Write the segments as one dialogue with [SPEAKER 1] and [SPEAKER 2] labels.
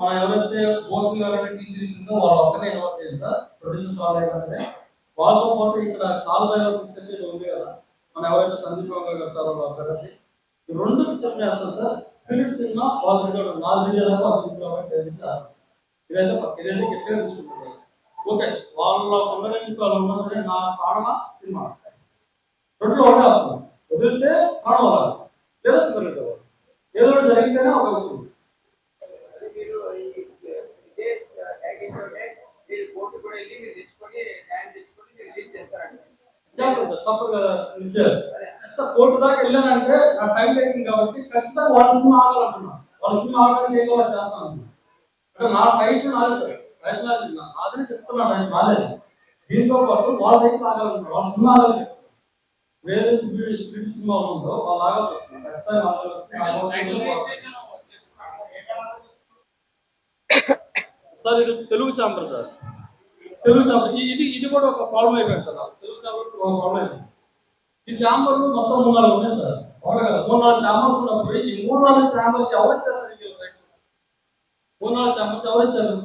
[SPEAKER 1] మనం ఎవరైతే పోస్టింగ్ ఎవరైతే టీచర్స్ ఉందో వాళ్ళు ఒక్కనే ఇన్వాల్వ్ చేయాలి సార్. ప్రొడ్యూసర్స్ వాళ్ళు ఏంటంటే వాళ్ళతో పాటు ఇక్కడ కాల్ డ్రైవర్ పిక్చర్ ఉంది కదా, మనం ఎవరైతే సందీప్ గారు వచ్చారో వాళ్ళకి ఈ రెండు పిక్చర్స్ వేస్తాం సార్. స్పిరిట్ సినిమా వాళ్ళు రెండు 4 వీడియోలకు ఇదైతే గట్టిగా తీసుకుంటారు. ఓకే, వాళ్ళ ఉండడానికి వాళ్ళు ఉన్నది నా ప్రాణ సినిమా రెండు ఒకటే అవుతుంది. వదిలితే ప్రాణం వాళ్ళు లేదా స్పిరిట్ ఏదో జరిగితేనే ఒక అవుతుంది. కోర్టు దాకా వెళ్ళానంటే నా టైం టేకింగ్ కాబట్టి ఖచ్చితంగా వాళ్ళ సినిమా ఆగాలంటున్నా. వాళ్ళ సినిమా ఆగడానికి ఏదో చేస్తాను అంటే నా టైం నాదే సార్, అదే చెప్తున్నాను. ఆయన రాలేదు. దీంతో పాటు వాళ్ళ టైం ఆగాలంటున్నారు. వాళ్ళ సినిమా ఆగాలి. వేరే స్పీడ్ సినిమా ఉందో వాళ్ళు ఆగాలి. సార్ ఇది Telugu chamber sir, Telugu chamber ఇది కూడా ఒక ప్రాబ్లం అయిపోయింది సార్. తెలుగు ఛాంబర్ ఒక ప్రాబ్లం అయిపోయింది. ఈ ఛాంబర్లు మొత్తం 3-4 ఉన్నాయి సార్. అవునా కదా, 3-4 ఛాంబర్స్ ఉన్నప్పుడు ఈ 3-4 ఛాంబర్స్ ఎవరు ఇచ్చారు? 3-4 ఛాంబర్స్ ఎవరు ఇచ్చారు?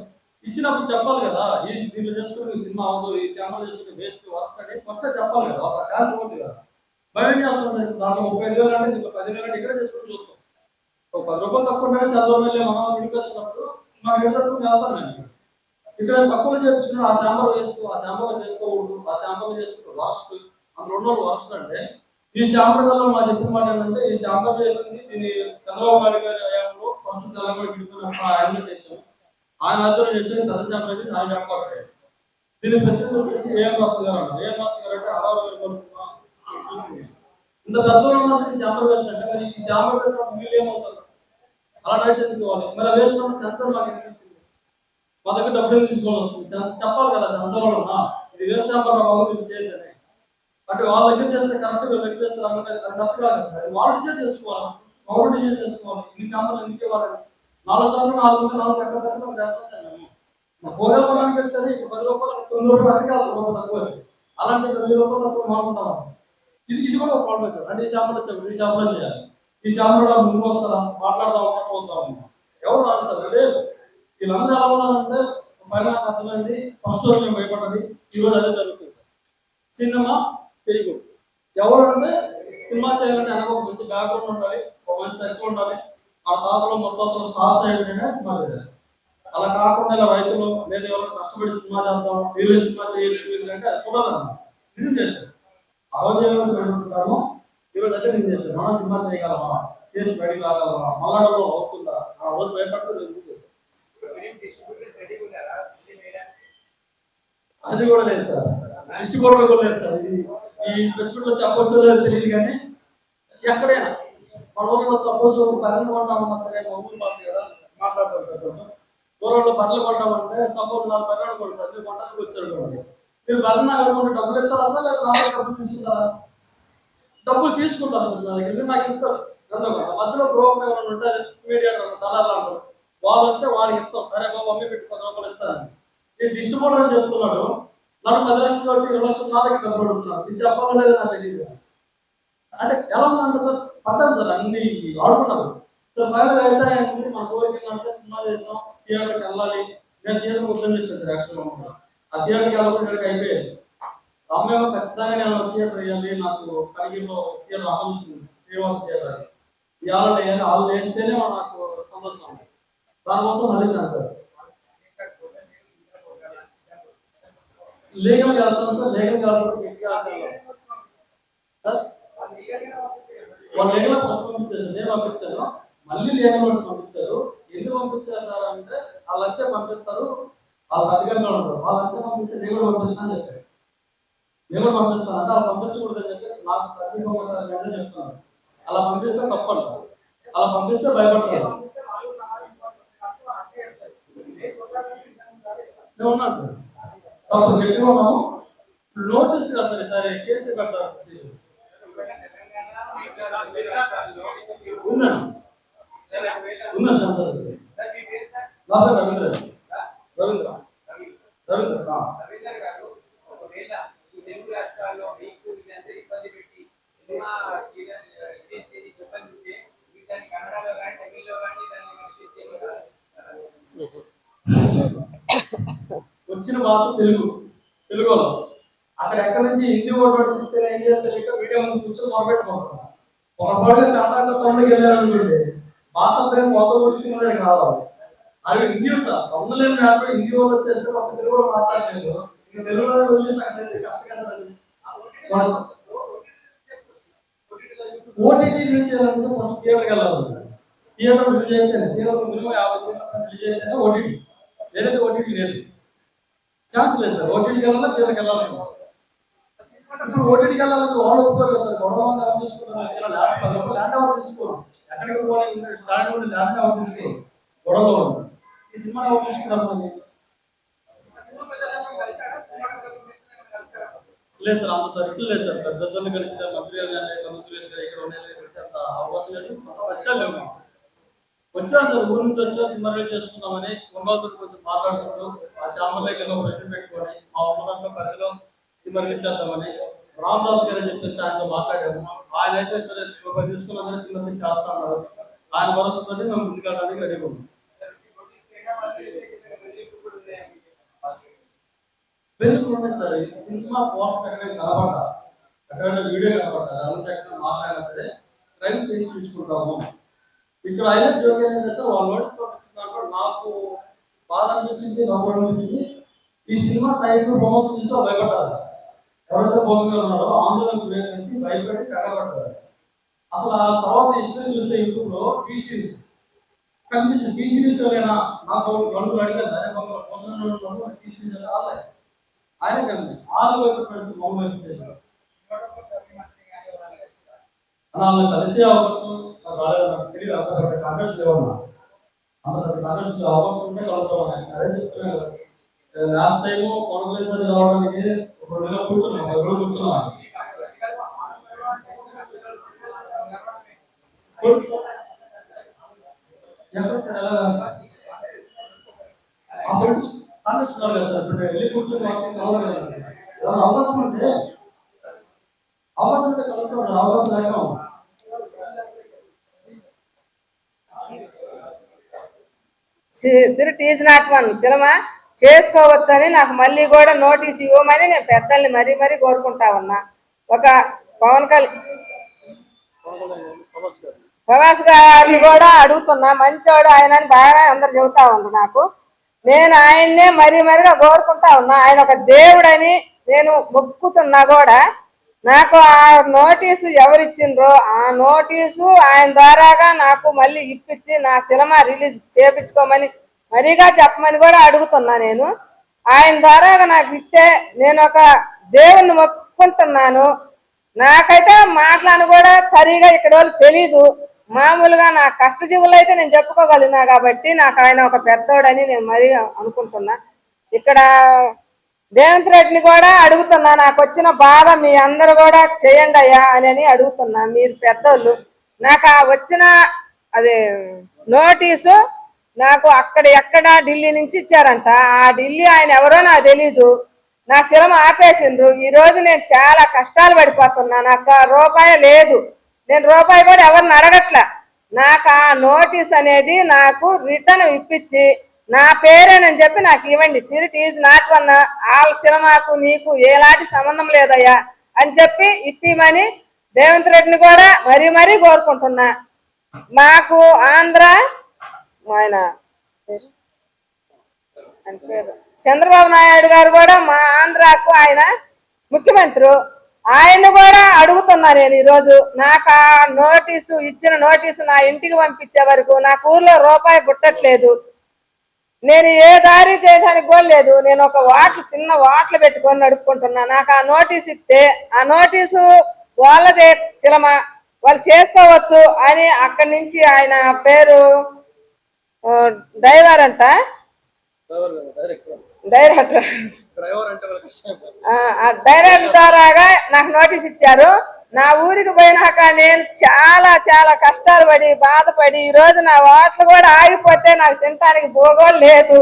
[SPEAKER 1] ఇచ్చినప్పుడు చెప్పాలి కదా, ఈ దీంట్లో చేసుకుని సినిమా అవ్వదు, ఈ ఛాంబర్ చేసుకుని వేస్ట్ వస్తాయి ఫస్ట్ చెప్పాలి కదా. ఒక క్లాస్ ఉంది కదా, బయట చేస్తుంది. దాంట్లో 35,000 అంటే ఇంకా 10,000 అంటే ఇక్కడ చేసుకుని చూస్తాం. ఒక 10 రూపాయలు తక్కువ ఉంటే చదువు వెళ్ళి మనం ఇంటికి వచ్చినప్పుడు మనం వెళ్తాం. నేను ఇక్కడ తక్కువ చేస్తున్నా ఆ ఛాంబర్ వేస్తూ ఆ ఛాంబర్ చేసుకోకూడదు, ఆ ఛాంబర్ చేసుకుంటూ లాస్ట్ అందులో వరుస అంటే ఈ ఛాంబర్లో మా చెప్పిన మాట ఏంటంటే ఈ ఛాంబర్ చేసింది దీన్ని చంద్రబాబు నాయుడు గారి హయాంలో ఫస్ట్ తెలంగాణ విడుతున్నప్పుడు ఆయన చేసాం. ఆయన ఆధ్వర్యం చేసి పెద్ద ఛాంబర్ అయితే ఆయన చెప్పబట్టే దీని ప్రెసిడెంట్ వచ్చేసి ఏఎం రాత్రి గారు అన్నారు. ఏఎం రాత్రి గారు అంటే 60,000 చూసింది. ఇంత పెద్దగా ఉన్న ఛాంబర్ వేసి అంటే మరి ఈ ఛాంబర్ వీళ్ళు ఏమవుతారు? అలా నడిచేసుకోవాలి. మరి వేసిన సెన్సర్ మాకు అనిపించింది, మా దగ్గర డబ్బులు తీసుకోవాలి చెప్పాలి కదా. సెన్సర్ ఉన్నా ఇది వేస్ట్ ఛాంబర్ వాళ్ళు చేయాలి అంటే వాళ్ళ దగ్గర చేస్తే కరెక్ట్ వ్యక్తి చేస్తారు తప్పు కాదు సార్. వాళ్ళు డిసైడ్ చేసుకోవాలి, వాళ్ళు డిసైడ్ చేసుకోవాలి. ఇన్ని ఛాంబర్లు ఎందుకే వాళ్ళని 4 సార్లు 4 ఎక్కడ పోరాడానికి వెళ్తుంది. 10 రూపాయలు 9 రూపాయలకి తక్కువ, అలాంటి 10 రూపాయలు తక్కువ మారుకుంటాం. ఇది కూడా ఒక ప్రాబ్లం సార్. అంటే ఈ ఛాంబర్ వచ్చారు, ఈ ఛాంబర్ చేయాలి, ఈ ఛాంబర్ ముందు వస్తారా మాట్లాడదాం పోతాం ఎవరు రాదు సార్. లేదు వీళ్ళందరూ ఎలా ఉన్నారంటే పైన అర్థమైంది. ఫస్ట్ రోజు మేము భయపడ్డది, ఈరోజు అదే జరుగుతుంది సార్. సినిమా తెలుగు ఎవరంటే సినిమా చేయాలంటే అనగా ఒక మంచి బ్యాక్గ్రౌండ్ ఉండాలి, ఒక మంచి సర్కిల్ ఉండాలి. ఆ తాతలో మొత్తం సాహస సినిమా చేయాలి. అలా కాకుండా ఇలా రైతులు లేదా ఎవరు కష్టపడి సినిమా చేద్దాం వీళ్ళు సినిమా చేయాలి అంటే అది కూడా నేను చేశాను. ఆ రోజు ఏమంటున్నాము, ఈరోజు అయితే నేను చేశాను. మనం సినిమా చేయగలమా, చేసి బయటకు రాగలమా, మళ్ళా అవుతుందా, ఆ రోజు భయపడుతుంది ఎందుకు చేశాను. అది కూడా లేదు సార్, డిస్ట్రిబ్యూటర్ కూడా లేదు సార్. ఈ ప్రెసిడెంట్ లో చెప్పొచ్చో లేదో తెలియదు కానీ ఎక్కడైనా మన ఊళ్ళో సపోజ్ కరెంట్ కొంటామన్నా సరే మా ఊరు మాకు కదా మాట్లాడతారు సార్. కొంచెం దూరంలో బట్టలు కొంటామంటే సపోజ్ 4 బట్టలు కొడతారు, మీరు కొట్టడానికి వచ్చారు కదండి. మీరు బట్టలు అడుగుంటే డబ్బులు ఇస్తారా లేదా నాకు డబ్బులు తీసుకుంటారా? డబ్బులు తీసుకుంటారు నా దగ్గర, నాకు ఇస్తారు. మధ్యలో బ్రోకర్ ఎవరైనా ఉంటే మీడియా దళాలు అంటారు, వాళ్ళు వస్తే వాళ్ళకి ఇస్తాం. సరే బాబు అమ్మి పెట్టి 10 రూపాయలు ఇస్తారని నేను డిస్ట్రిబ్యూటర్ అని చెప్తున్నాడు. నాకు 10 లక్షలు కాబట్టి 20 లక్షలు నా దగ్గర డబ్బులు అడుగుతున్నాను. ఇది చెప్పాలో లేదో నాకు తెలియదు. అంటే ఎలా ఉందంటే సార్ పడ్డాను సార్, అన్ని ఆడుకున్నారు సార్. ఫైనల్ అయితే మన కోరిక ఏంటంటే సినిమా చేస్తాం, థియేటర్కి వెళ్ళాలి. నేను థియేటర్ వద్దని చెప్పాను సార్. యాక్చువల్గా ఆ థియేటర్కి వెళ్ళకుండా అయిపోయేది. అమ్మేమో ఖచ్చితంగా నేను థియేటర్ వేయాలి, నాకు కలిగిలో థియేటర్ ఆలోచిస్తుంది శ్రీనివాస్ థియేటర్ వేయాలి. వాళ్ళు వేస్తేనే నాకు సంతోషం ఉంది. దానికోసం అడిగాను సార్. లీగల్ వెళ్తాను సార్, లీగల్ సార్ వాళ్ళు లీగల్ పంపించారు, నేను పంపించాను. మళ్ళీ లీగల్ నోట్స్ పంపించారు. ఎందుకు పంపించారు సార్ అంటే వాళ్ళంతే పంపిస్తారు, వాళ్ళకి అధికంగా ఉంటారు. వాళ్ళంతే పంపిస్తే లీగల్ పంపిస్తాను అని చెప్పారు. లీగల్ పంపిస్తాను అంటే వాళ్ళు పంపించకూడదని చెప్పేసి నాకు సర్టిఫికేట్ సార్ అంటే చెప్తున్నాను. అలా పంపిస్తే తప్పండి, అలా పంపిస్తే భయపడతారు. నేను ఉన్నాను సార్, తప్పు గట్టిగా ఉన్నాము. నోటీస్ కదా సార్, సరే కేసు పెట్టారు. ఉన్నాను ఉన్నాను సార్. రవీంద్ర రవీంద్ర రవీంద్ర
[SPEAKER 2] గారు ఒకవేళ ఈ తెలుగు రాష్ట్రాల్లో మీకు ఇదంతా ఇబ్బంది పెట్టి సినిమా ఇబ్బంది ఉంటే దాన్ని కన్నడలో కానీ తమిళ్లో కానీ దాన్ని
[SPEAKER 1] భాష తెలుగు, తెలుగులో. అక్కడ ఎక్కడి నుంచి హిందీ ఓటు పట్టిస్తే ఏం చేస్తే మీడియా ముందు కూర్చొని మొదలుపెట్టుకుంటున్నాం. ఒక పాటు కర్ణాటక తమిళకి వెళ్ళాలనుకోండి, భాష పేరు మొత్తం కూర్చుకున్నది కావాలి. అది హిందీ సార్, తమిళ కాబట్టి హిందీ వాళ్ళు వచ్చేస్తే ఒక తెలుగులో మాట్లాడలేదు. ఇక తెలుగులో వదిలేసి అక్కడ కష్టం. ఓటీటీ రిలీజ్ చేయాలంటే ఫస్ట్ థియేటర్కి వెళ్ళాలి. థియేటర్ రిలీజ్ అయితేనే థియేటర్ మినిమం 50% రిలీజ్ అయితేనే ఓటీటీ, లేదంటే ఓటీటీ లేదు, ఛాన్స్ లేదు సార్. ఓటీటీకి వెళ్ళాలి, థియేటర్కి వెళ్ళాలి. ఇప్పుడు ఓటీటీకి వెళ్ళాలంటే వాళ్ళు ఒప్పుకోరు కదా సార్. గొడవ ఎవరు తీసుకుంటారు? ల్యాండ్ ఎవరు తీసుకోరు, ఎక్కడికి పోవాలి స్టాండ్ ఉండి ల్యాండ్ ఎవరు తీసుకోరు, గొడవలో ఈ సినిమా ఎవరు తీసుకున్నారు? లేదు సార్, అంత సర్కిల్ లేదు సార్. పెద్దలు కలిసి మంత్రి మంత్రులు ఇక్కడ అంత అవకాశం లేదు. వచ్చాను వచ్చాను సార్, ఊరి నుంచి వచ్చా సినిమా రిలీజ్ చేసుకున్నామని ఉన్నతో కొంచెం మాట్లాడుకుంటూ ఆ శ్యామలేఖలో ప్రశ్న పెట్టుకొని మా ఉన్నతంలో పరిధిలో సినిమా రిలీజ్ చేద్దామని రామదాస్ గారు అని చెప్పేసి ఆయనతో మాట్లాడాము. ఆయన అయితే సరే తీసుకున్నామని సినిమా చేస్తా ఉన్నారు. ఆయన భరోసాతోటి మేము ముందుకెళ్ళడానికి రెడీ ఉన్నాం. సార్ సినిమా పోస్టర్ ఎక్కడ కనబడ్డా, ఎక్కడ వీడియో కనబడ్డా, అంతా ఎక్కడ మాట్లాడినా సరే ట్రైన్ చేసి తీసుకుంటాము. ఇక్కడ హైలైట్ జోక్ ఏంటంటే వాళ్ళు నోటీస్ పంపించినప్పుడు నాకు బాధ అనిపించింది, నవ్వు అనిపించింది. ఈ సినిమా టైటిల్ ప్రమోషన్ చూసి భయపడ్డారు. ఎవరైతే పోస్టర్ ఉన్నారో ఆందోళన గురించి భయపడి కట్టబడ్డారు. అసలు ఆ తర్వాత హిస్టరీ చూస్తే యూట్యూబ్ లో టీ సిరీస్ కనిపించింది. టీ సిరీస్ నాకు గడుపులు అడిగారు, టీ సిరీస్ రాలేదు. ఆయన కలిసి 6 వైపు మౌన్ వైపు చేశారు. వాళ్ళకి కలిసే అవకాశం రాలేదు, నాకు తెలియదు. అంత కాంగ్రెస్ లేవన్నా, అంత కాంగ్రెస్ అవకాశం ఉంటే కలుగుతామని అదే చెప్తున్నాను. లాస్ట్ టైం కొనగలేదు రావడానికి 2 నెలలు కూర్చున్నాం, 10 రోజులు కూర్చున్నాం. అప్పుడు కాంగ్రెస్ రాలేదు సార్. ఇప్పుడు వెళ్ళి కూర్చొని అవకాశం ఉంటే కలుగుతాం, అవకాశం లేక
[SPEAKER 3] సిరిట్ ఈజ్ నాట్ వన్ సినిమా చేసుకోవచ్చని నాకు మళ్ళీ కూడా నోటీస్ ఇవ్వమని నేను పెద్దల్ని మరీ మరీ కోరుకుంటా ఉన్నా. ఒక ప్రభాస్ గారిని కూడా అడుగుతున్నా, మంచోడు ఆయన అని బాగా అందరు చెబుతా ఉన్నారు నాకు. నేను ఆయన్నే మరీ మరీగా కోరుకుంటా ఉన్నా. ఆయన ఒక దేవుడని నేను మొక్కుతున్నా కూడా. నాకు ఆ నోటీసు ఎవరిచ్చిండ్రో ఆ నోటీసు ఆయన ద్వారాగా నాకు మళ్ళీ ఇప్పించి నా సినిమా రిలీజ్ చేపించుకోమని మరీగా చెప్పమని కూడా అడుగుతున్నా. నేను ఆయన ద్వారాగా నాకు ఇస్తే నేను ఒక దేవుణ్ణి మొక్కుంటున్నాను. నాకైతే మాటలను కూడా సరిగా ఇక్కడ వాళ్ళు తెలీదు. మామూలుగా నా కష్టజీవులు అయితే నేను చెప్పుకోగలిగినా కాబట్టి నాకు ఆయన ఒక పెద్దోడని నేను మరీ అనుకుంటున్నా. ఇక్కడ రేవంత్ రెడ్డిని కూడా అడుగుతున్నా, నాకు వచ్చిన బాధ మీ అందరు కూడా చేయండి అయ్యా అని అడుగుతున్నా. మీరు పెద్దోళ్ళు, నాకు ఆ వచ్చిన అదే నోటీసు నాకు ఎక్కడ ఢిల్లీ నుంచి ఇచ్చారంట. ఆ ఢిల్లీ ఆయన ఎవరో నాకు తెలీదు. నా సినిమా ఆపేసిండ్రు. ఈ రోజు నేను చాలా కష్టాలు పడిపోతున్నా. నాకు రూపాయి లేదు, నేను రూపాయి కూడా ఎవరిని అడగట్లా. నాకు ఆ నోటీస్ అనేది నాకు రిటర్న్ ఇప్పించి నా పేరేనని చెప్పి నాకు ఇవ్వండి. సిరిట్ ఈజ్ నాట్ వన్, వాళ్ళ సినిమాకు నీకు ఎలాంటి సంబంధం లేదయ్యా అని చెప్పి ఇప్పిమని రేవంత్ రెడ్డిని కూడా మరీ మరీ కోరుకుంటున్నా. మాకు ఆంధ్ర ఆయన పేరు చంద్రబాబు నాయుడు గారు కూడా మా ఆంధ్రాకు ఆయన ముఖ్యమంత్రి, ఆయన కూడా అడుగుతున్నా నేను ఈరోజు. నాకు ఆ నోటీసు ఇచ్చిన నోటీసు నా ఇంటికి పంపించే వరకు నాకు ఊర్లో రూపాయి పుట్టట్లేదు. నేను ఏ దారి చేయడానికి కూడా లేదు. నేను ఒక చిన్న వాట్లు పెట్టుకొని నడుపుకుంటున్నా. నాకు ఆ నోటీస్ ఇస్తే ఆ నోటీసు వాళ్ళదే సినిమా, వాళ్ళు చేసుకోవచ్చు అని అక్కడి నుంచి ఆయన పేరు డైరెక్టర్ ద్వారాగా నాకు నోటీస్ ఇచ్చారు. నా ఊరికి పోయినాక నేను చాలా చాలా కష్టాలు పడి బాధపడి ఈ రోజు నా వాట్లు కూడా ఆగిపోతే నాకు తినడానికి పోగోలు లేదు.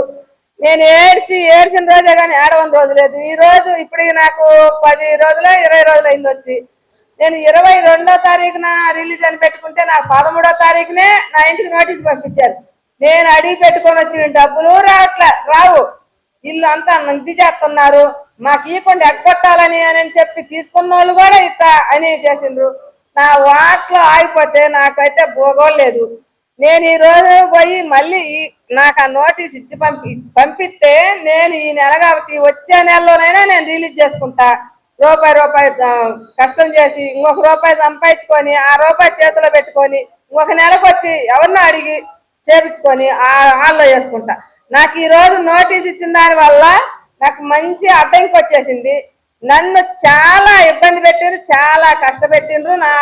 [SPEAKER 3] నేను ఏడ్చిన రోజే కానీ ఏడవని రోజు లేదు. ఈ రోజు ఇప్పుడు నాకు 10 రోజులు 20 రోజులు అయింది వచ్చి. నేను 22వ తారీఖున రిలీజ్ అని పెట్టుకుంటే నాకు 13వ తారీఖునే నా ఇంటికి నోటీస్ పంపించారు. నేను అడిగి పెట్టుకొని వచ్చిన డబ్బులు రావు. ఇల్లు అంతా ఇది చేస్తున్నారు, మాకు ఇవ్వకుండా ఎగ్గొట్టాలని అని చెప్పి తీసుకున్న వాళ్ళు కూడా ఇట్లా అని చేసిండ్రు. నా వాటిలో ఆగిపోతే నాకైతే పోగోలేదు. నేను ఈ రోజు పోయి మళ్ళీ నాకు ఆ నోటీస్ ఇచ్చి పంపిస్తే నేను ఈ నెల కాబట్టి వచ్చే నెలలోనైనా నేను రిలీజ్ చేసుకుంటా. రూపాయి రూపాయి కష్టం చేసి ఇంకొక రూపాయి సంపాదించుకొని ఆ రూపాయి చేతిలో పెట్టుకొని ఇంకొక నెలకు వచ్చి ఎవరినో అడిగి చేపించుకొని హాల్లో చేసుకుంటా. నాకు ఈ రోజు నోటీస్ ఇచ్చిన దాని వల్ల నాకు మంచి అడ్డంకి వచ్చేసింది. నన్ను చాలా ఇబ్బంది పెట్టిండ్రు, చాలా కష్టపెట్టిండ్రు. నా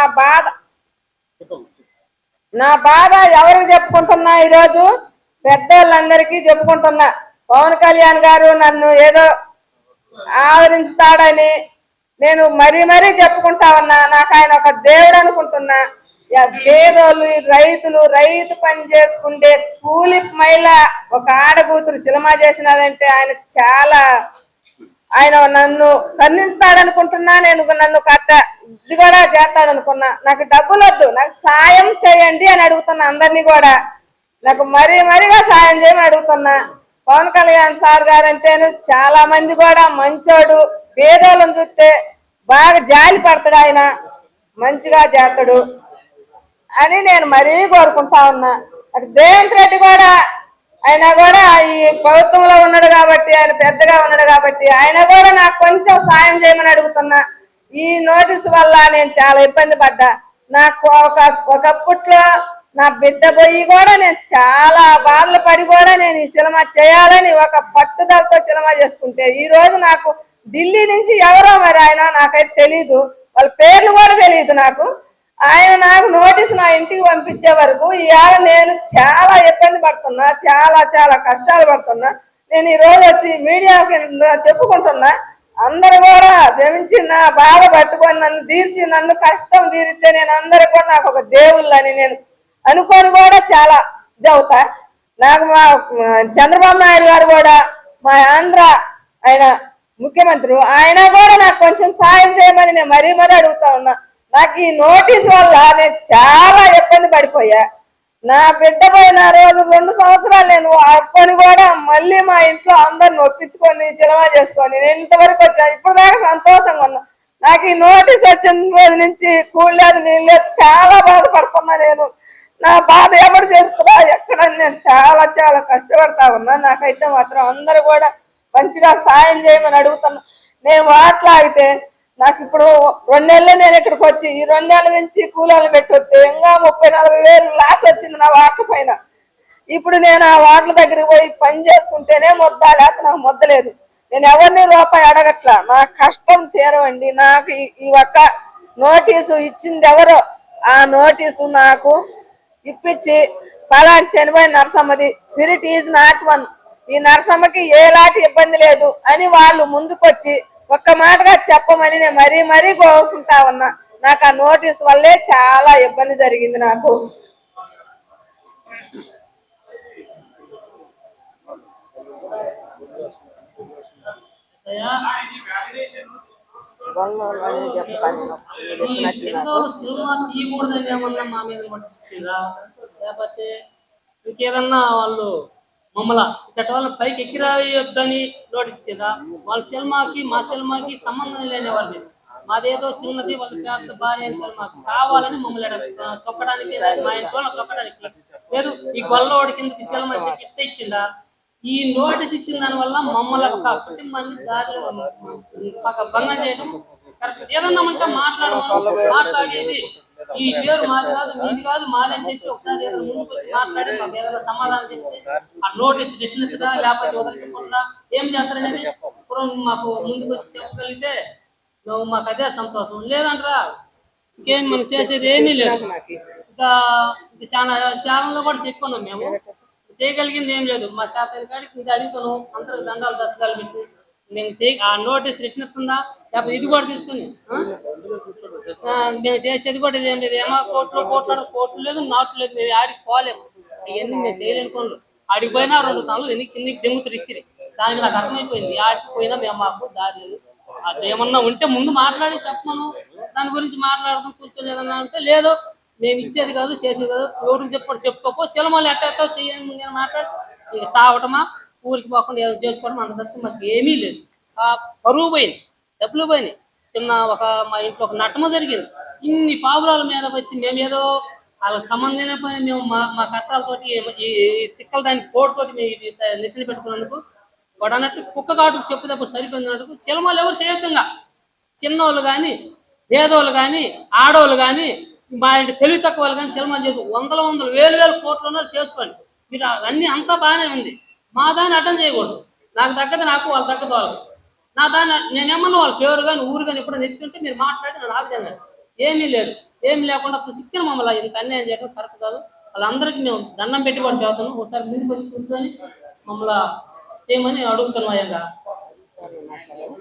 [SPEAKER 3] బాధ ఎవరికి చెప్పుకుంటున్నా, ఈరోజు పెద్దోళ్ళందరికీ చెప్పుకుంటున్నా. పవన్ కళ్యాణ్ గారు నన్ను ఏదో ఆదరించుతాడని నేను మరీ మరీ చెప్పుకుంటా ఉన్నా. నాకు ఆయన ఒక దేవుడు అనుకుంటున్నా. పేదోళ్ళు, రైతు పని చేసుకుంటే కూలి మహిళ ఒక ఆడకూతురు సినిమా చేసినదంటే ఆయన నన్ను కన్నిస్తాడనుకుంటున్నా. నేను నన్ను ఇది కూడా చేస్తాడనుకున్నా. నాకు డబ్బులు వద్దు, నాకు సాయం చేయండి అని అడుగుతున్నా అందరినీ కూడా. నాకు మరీగా సాయం చేయమని అడుగుతున్నా. పవన్ కళ్యాణ్ సార్ గారంటేను చాలా మంది కూడా మంచోడు, పేదోళ్ళని చూస్తే బాగా జాలి పడతాడు, ఆయన మంచిగా చేస్తాడు అని నేను మరీ కోరుకుంటా ఉన్నా. అది రేవంత్ రెడ్డి కూడా, ఆయన కూడా ఈ ప్రభుత్వంలో ఉన్నాడు కాబట్టి, ఆయన పెద్దగా ఉన్నాడు కాబట్టి ఆయన కూడా నాకు కొంచెం సాయం చేయమని అడుగుతున్నా. ఈ నోటీసు వల్ల నేను చాలా ఇబ్బంది పడ్డా. నాకు ఒకప్పట్లో నా బిడ్డ పోయి కూడా నేను చాలా బాధలు పడి కూడా నేను ఈ సినిమా చేయాలని ఒక పట్టుదలతో సినిమా చేసుకుంటే ఈ రోజు నాకు ఢిల్లీ నుంచి ఎవరో మరి ఆయన నాకైతే తెలీదు, వాళ్ళ పేర్లు కూడా తెలియదు నాకు. ఆయన నాకు నోటీసు నా ఇంటికి పంపించే వరకు ఇవాళ నేను చాలా ఇబ్బంది పడుతున్నా, చాలా కష్టాలు పడుతున్నా. నేను ఈ రోజు వచ్చి మీడియాకి చెప్పుకుంటున్నా. అందరు కూడా క్షమించి నా బాధ పట్టుకొని నన్ను కష్టం తీరితే నేను అందరికి కూడా నాకు ఒక దేవుళ్ళని నేను అనుకొని కూడా చాలా ఇది అవుతా. నాకు మా చంద్రబాబు నాయుడు గారు కూడా, మా ఆంధ్ర ఆయన ముఖ్యమంత్రి, ఆయన కూడా నాకు కొంచెం సాయం చేయమని నేను మరీ అడుగుతా ఉన్నా. నాకు ఈ నోటీస్ వల్ల నేను చాలా ఇబ్బంది పడిపోయా. నా బిడ్డ పోయిన రోజు 2 సంవత్సరాలు నేను అప్పుని కూడా మళ్ళీ మా ఇంట్లో అందరిని ఒప్పించుకొని సినిమా చేసుకొని నేను ఇంతవరకు వచ్చా. ఇప్పుడు దాకా సంతోషంగా ఉన్నా. నాకు ఈ నోటీస్ వచ్చిన రోజు నుంచి కూడలేదు నీళ్ళు లేదు, చాలా బాధపడుతున్నా. నేను నా బాధ ఎప్పుడు చేస్తున్నా ఎక్కడ నేను చాలా కష్టపడతా ఉన్నా. నాకైతే మాత్రం అందరూ కూడా మంచిగా సాయం చేయమని అడుగుతున్నా. నేను మాట్లాడితే నాకు ఇప్పుడు 2 నెలలు నేను ఇక్కడికి వచ్చి ఈ 2 నెలల నుంచి కూలీలు పెట్టొస్తే ఇంకా 30-40 వేలు లాస్ వచ్చింది నా వాటర్ పైన. ఇప్పుడు నేను ఆ వాటర్ దగ్గరికి పోయి పని చేసుకుంటేనే ముద్ద, లేకపోతే నాకు ముద్దలేదు. నేను ఎవరిని రూపాయి అడగట్లా, నా కష్టం తీరవండి. నాకు ఈ ఒక్క నోటీసు ఇచ్చింది ఎవరో ఆ నోటీసు నాకు ఇప్పించి పలానా చనిపోయిన నరసమ్మది, స్పిరిట్ ఈజ్ నాట్ వన్, ఈ నరసమ్మకి ఎలాంటి ఇబ్బంది లేదు అని వాళ్ళు ముందుకొచ్చి ఒక్క మాటగా చెప్పమని నేను మరీ కోరుకుంటా ఉన్నా. నాకు ఆ నోటీస్ వల్లే చాలా ఇబ్బంది జరిగింది నాకు.
[SPEAKER 4] లేకపోతే ఇంకేదన్నా వాళ్ళు మమ్మల్ని ఇక్కడి వాళ్ళ పైకి ఎక్కిరాయొద్దని నోటిచ్చారా? వాళ్ళ సినిమాకి మా సినిమాకి సంబంధం లేని వాళ్ళు, మాదేదో చిన్నది, వాళ్ళ పెద్ద భార్య మాకు కావాలని మమ్మల్ని తొక్కడానికి, మా ఇంట్లో తొక్కడానికి లేదు. ఈ గొల్లవాడి కిందకి సినిమా ఇట్ట ఇచ్చిందా? ఈ నోటీస్ ఇచ్చిన దాని వల్ల మమ్మల్ని ఒక కుటుంబాన్ని దారిలో భంగం చేయడం కరెక్ట్. ఏదన్నా అంటే మాట్లాడేది ఈ పేరు మాది కాదు, మీది కాదు, మాదని చెప్పి ఒకసారి ఏదైనా ముందుకు వచ్చి మాట్లాడి మాకు ఏదైనా సమాధానం చెప్తే ఆ నోటీస్ పెట్టినట్టుగా లేకపోతే వదలకుండా ఏం చేస్తారనేది మాకు ముందుకు వచ్చి చెప్పగలిగితే నువ్వు మాకు అదే సంతోషం. లేదంటారా ఇంకేం మనం చేసేది ఏమీ లేదు. ఇంకా చాలా శాలంలో కూడా చెప్పుకున్నాం, మేము చేయగలిగింది ఏం లేదు. మా శాతం కాడికి ఇది అడుగుతాను, అందరికి దండాలు దశకాలు పెట్టి నేను ఆ నోటీస్ రిటర్న్ లేకపోతే ఇది కూడా తీసుకుని మేము చేసేది కూడా ఏం లేదు. ఏమో కోట్లు లేదు, నాట్లు లేదు, మేము ఆడికి పోలేము. ఇవన్నీ మేము చేయలేని పనులు. ఆడికి పోయినా 2 తనలు కిందికి దెంగుతారు ఇసిరి. దానికి నాకు అర్థమైపోయింది, ఆడికి పోయినా మేము మాకు దారి లేదు. అదేమన్నా ఉంటే ముందు మాట్లాడి చెప్పను, దాని గురించి మాట్లాడదాం, కూర్చోలేదన్నా అంటే లేదు మేము ఇచ్చేది కాదు, చేసేది కాదు, ఎవరికి చెప్పుకోపో సినిమాలు ఎట్టో చేయండి నేను మాట్లాడి ఇక సావటమా ఊరికి పోకుండా ఏదో చేసుకోవడం అంత తప్ప మాకు ఏమీ లేదు. ఆ పరువు పోయింది, డబ్బులు పోయినాయి. మా ఇంట్లో ఒక నటమ జరిగింది. ఇన్ని పావురాల మీద వచ్చి మేమేదో వాళ్ళకి సంబంధమైన పని మేము మా కట్టాలతోటి ఈ తిక్కల దానికి కోడితోటి మేము నెత్తిన పెట్టుకున్నందుకు వాడు అన్నట్టు కుక్క కాటుకు చెప్పు తప్ప సరిపోయింది అన్నట్టు సినిమాలు ఎవరు చేయొద్దంగా. చిన్నోళ్ళు కానీ, పేదోళ్ళు కానీ, ఆడవాళ్ళు కానీ, మా ఇంటి తెలివి తక్కువ వాళ్ళు కానీ సినిమాలు చేయదు. వందల వేలు కోట్ల చేసుకోండి మీరు. అన్నీ అంతా బాగానే ఉంది. మా దాన్ని అటెండ్ చేయకూడదు. నాకు తగ్గదు నాకు, వాళ్ళు తగ్గదు వాళ్ళకి. నా దాన్ని నేనేమన్నా వాళ్ళ పేరు కానీ ఊరు కానీ ఎప్పుడైనా ఎత్తుంటే మీరు మాట్లాడి నన్ను ఆపిదన్నారు. ఏమీ లేదు. ఏమి లేకుండా సిక్కిన మమ్మల్ని ఇంత అన్యాయం చేయడం కరెక్ట్ కాదు. వాళ్ళందరికీ మేము దండం పెట్టి కూడా చేస్తున్నాం. ఒకసారి ముందుకు వచ్చి కూర్చొని మమ్మల్ని చేయమని అడుగుతున్నాం.